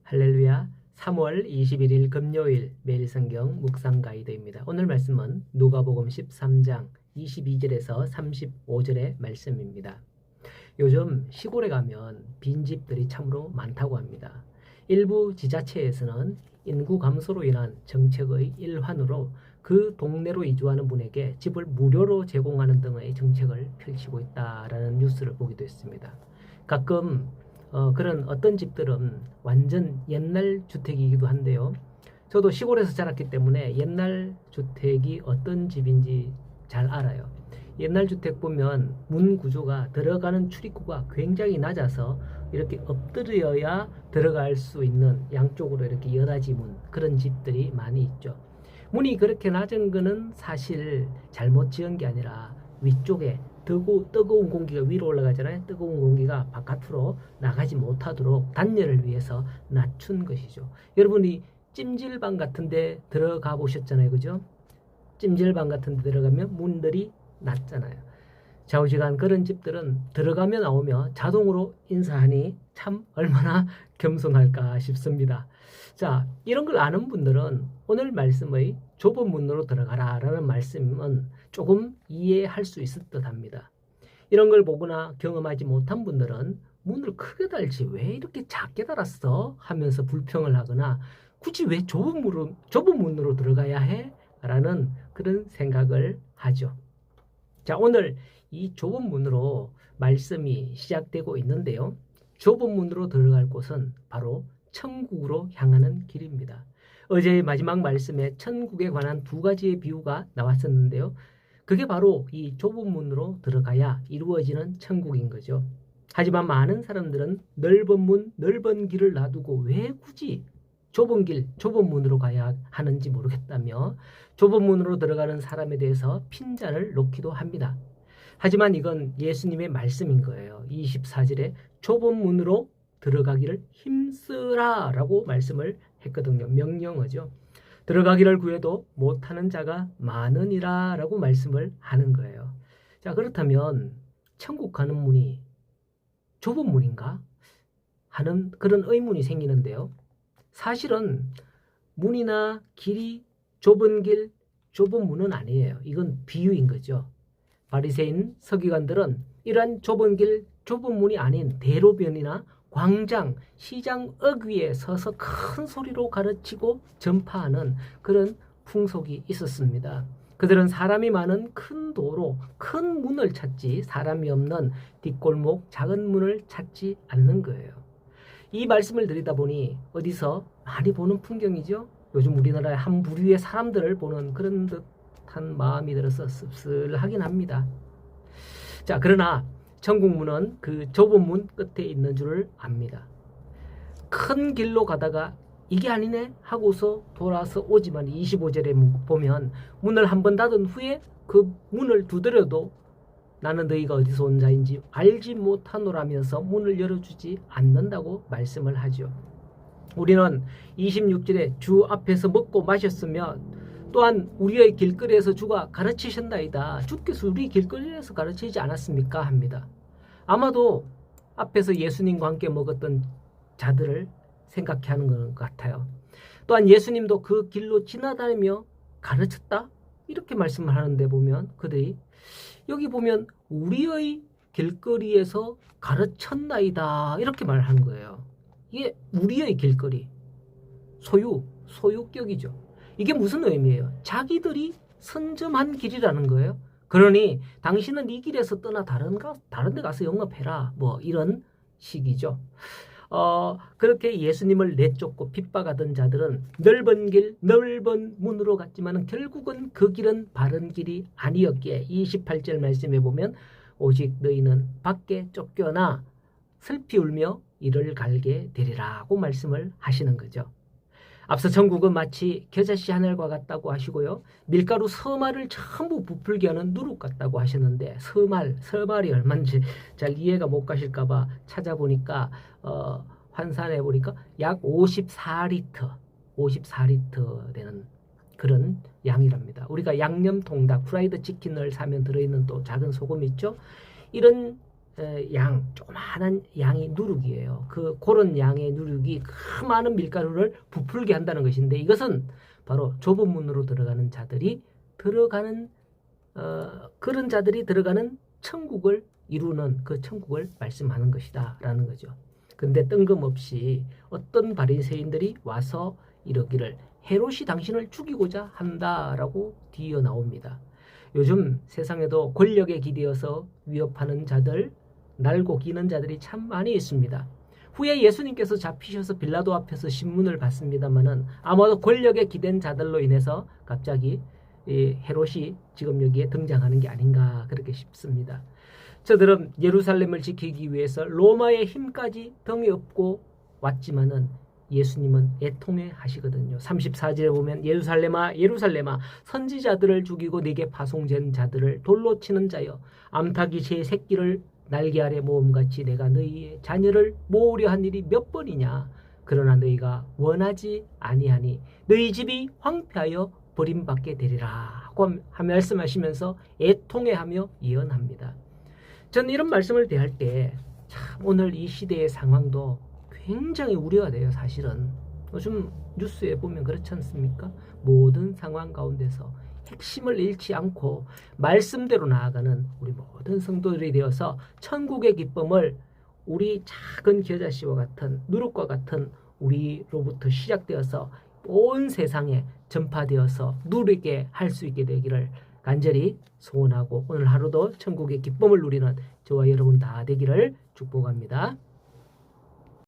할렐루야. 3월 21일 금요일 매일 성경 묵상 가이드입니다. 오늘 말씀은 누가복음 13장 22절에서 35절의 말씀입니다. 요즘 시골에 가면 빈집들이 참으로 많다고 합니다. 일부 지자체에서는 인구 감소로 인한 정책의 일환으로 그 동네로 이주하는 분에게 집을 무료로 제공하는 등의 정책을 펼치고 있다라는 뉴스를 보기도 했습니다. 가끔 그런 어떤 집들은 완전 옛날 주택이기도 한데요. 저도 시골에서 자랐기 때문에 옛날 주택이 어떤 집인지 잘 알아요. 옛날 주택 보면 문 구조가 들어가는 출입구가 굉장히 낮아서 이렇게 엎드려야 들어갈 수 있는 양쪽으로 이렇게 여닫이 문, 그런 집들이 많이 있죠. 문이 그렇게 낮은 거는 사실 잘못 지은 게 아니라 위쪽에 뜨거운 공기가 위로 올라가잖아요. 뜨거운 공기가 바깥으로 나가지 못하도록 단열을 위해서 낮춘 것이죠. 여러분이 찜질방 같은 데 들어가 보셨잖아요. 그죠? 찜질방 같은 데 들어가면 문들이 낮잖아요. 좌우지간 그런 집들은 들어가며 나오며 자동으로 인사하니 참 얼마나 겸손할까 싶습니다. 자, 이런 걸 아는 분들은 오늘 말씀의 좁은 문으로 들어가라 라는 말씀은 조금 이해할 수 있을 듯 합니다. 이런 걸 보거나 경험하지 못한 분들은 문을 크게 달지 왜 이렇게 작게 달았어? 하면서 불평을 하거나 굳이 왜 좁은 문으로 들어가야 해? 라는 그런 생각을 하죠. 자, 오늘 이 좁은 문으로 말씀이 시작되고 있는데요. 좁은 문으로 들어갈 곳은 바로 천국으로 향하는 길입니다. 어제의 마지막 말씀에 천국에 관한 두 가지의 비유가 나왔었는데요. 그게 바로 이 좁은 문으로 들어가야 이루어지는 천국인 거죠. 하지만 많은 사람들은 넓은 문, 넓은 길을 놔두고 왜 굳이 좁은 길, 좁은 문으로 가야 하는지 모르겠다며 좁은 문으로 들어가는 사람에 대해서 핀잔을 놓기도 합니다. 하지만 이건 예수님의 말씀인 거예요. 24절에 좁은 문으로 들어가기를 힘쓰라 라고 말씀을 했거든요. 명령어죠. 들어가기를 구해도 못하는 자가 많으니라 라고 말씀을 하는 거예요. 자, 그렇다면 천국 가는 문이 좁은 문인가? 하는 그런 의문이 생기는데요. 사실은 문이나 길이 좁은 길, 좁은 문은 아니에요. 이건 비유인 거죠. 바리새인 서기관들은 이러한 좁은 길, 좁은 문이 아닌 대로변이나 광장, 시장 어귀에 서서 큰 소리로 가르치고 전파하는 그런 풍속이 있었습니다. 그들은 사람이 많은 큰 도로, 큰 문을 찾지 사람이 없는 뒷골목, 작은 문을 찾지 않는 거예요. 이 말씀을 드리다 보니 어디서 많이 보는 풍경이죠. 요즘 우리나라의 한 부류의 사람들을 보는 그런 듯한 마음이 들어서 씁쓸하긴 합니다. 자, 그러나 천국문은 그 좁은 문 끝에 있는 줄을 압니다. 큰 길로 가다가 이게 아니네 하고서 돌아서 오지만 25절에 보면 문을 한 번 닫은 후에 그 문을 두드려도 나는 너희가 어디서 온 자인지 알지 못하노라면서 문을 열어주지 않는다고 말씀을 하죠. 우리는 26절에 주 앞에서 먹고 마셨으면 또한 우리의 길거리에서 주가 가르치셨나이다. 주께서 우리 길거리에서 가르치지 않았습니까? 합니다. 아마도 앞에서 예수님과 함께 먹었던 자들을 생각해 하는 것 같아요. 또한 예수님도 그 길로 지나다니며 가르쳤다? 이렇게 말씀을 하는데 보면 그들이 여기 보면 우리의 길거리에서 가르쳤나이다 이렇게 말하는 거예요. 이게 우리의 길거리, 소유격이죠. 이게 무슨 의미예요? 자기들이 선점한 길이라는 거예요. 그러니 당신은 이 길에서 떠나 다른 데 가서 영업해라. 뭐 이런 식이죠. 그렇게 예수님을 내쫓고 핍박하던 자들은 넓은 길, 넓은 문으로 갔지만 결국은 그 길은 바른 길이 아니었기에 28절 말씀에 보면 오직 너희는 밖에 쫓겨나 슬피 울며 이를 갈게 되리라고 말씀을 하시는 거죠. 앞서 천국은 마치 겨자씨 하늘과 같다고 하시고요. 밀가루 서말을 전부 부풀게 하는 누룩 같다고 하셨는데 서말이 얼마인지 잘 이해가 못 가실까 봐 찾아보니까 환산해 보니까 약 54리터 되는 그런 양이랍니다. 우리가 양념 통닭, 프라이드 치킨을 사면 들어있는 또 작은 소금 있죠? 이런 조그마한 양이 누룩이에요. 그런 양의 누룩이 그 많은 밀가루를 부풀게 한다는 것인데, 이것은 바로 좁은 문으로 들어가는 자들이 들어가는 그런 자들이 들어가는 천국을 이루는 그 천국을 말씀하는 것이다 라는 거죠. 근데 뜬금없이 어떤 바리새인들이 와서 이러기를 헤롯이 당신을 죽이고자 한다라고 뒤어 나옵니다. 요즘 세상에도 권력에 기대어서 위협하는 자들, 날고 기는 자들이 참 많이 있습니다. 후에 예수님께서 잡히셔서 빌라도 앞에서 신문을 받습니다마는 아마도 권력에 기댄 자들로 인해서 갑자기 헤롯이 지금 여기에 등장하는 게 아닌가 그렇게 싶습니다. 저들은 예루살렘을 지키기 위해서 로마의 힘까지 등에 업고 왔지만은 예수님은 애통해 하시거든요. 34절에 보면 예루살렘아 예루살렘아 선지자들을 죽이고 네게 파송된 자들을 돌로 치는 자여 암탉이 제 새끼를 날개 아래 모음같이 내가 너희의 자녀를 모으려 한 일이 몇 번이냐. 그러나 너희가 원하지 아니하니 너희 집이 황폐하여 버림받게 되리라 하고 말씀하시면서 애통해하며 예언합니다. 저는 이런 말씀을 대할 때 참 오늘 이 시대의 상황도 굉장히 우려가 돼요. 사실은 요즘 뉴스에 보면 그렇지 않습니까? 모든 상황 가운데서 핵심을 잃지 않고 말씀대로 나아가는 우리 모든 성도들이 되어서 천국의 기쁨을 우리 작은 겨자씨와 같은 누룩과 같은 우리로부터 시작되어서 온 세상에 전파되어서 누리게 할 수 있게 되기를 간절히 소원하고 오늘 하루도 천국의 기쁨을 누리는 저와 여러분 다 되기를 축복합니다.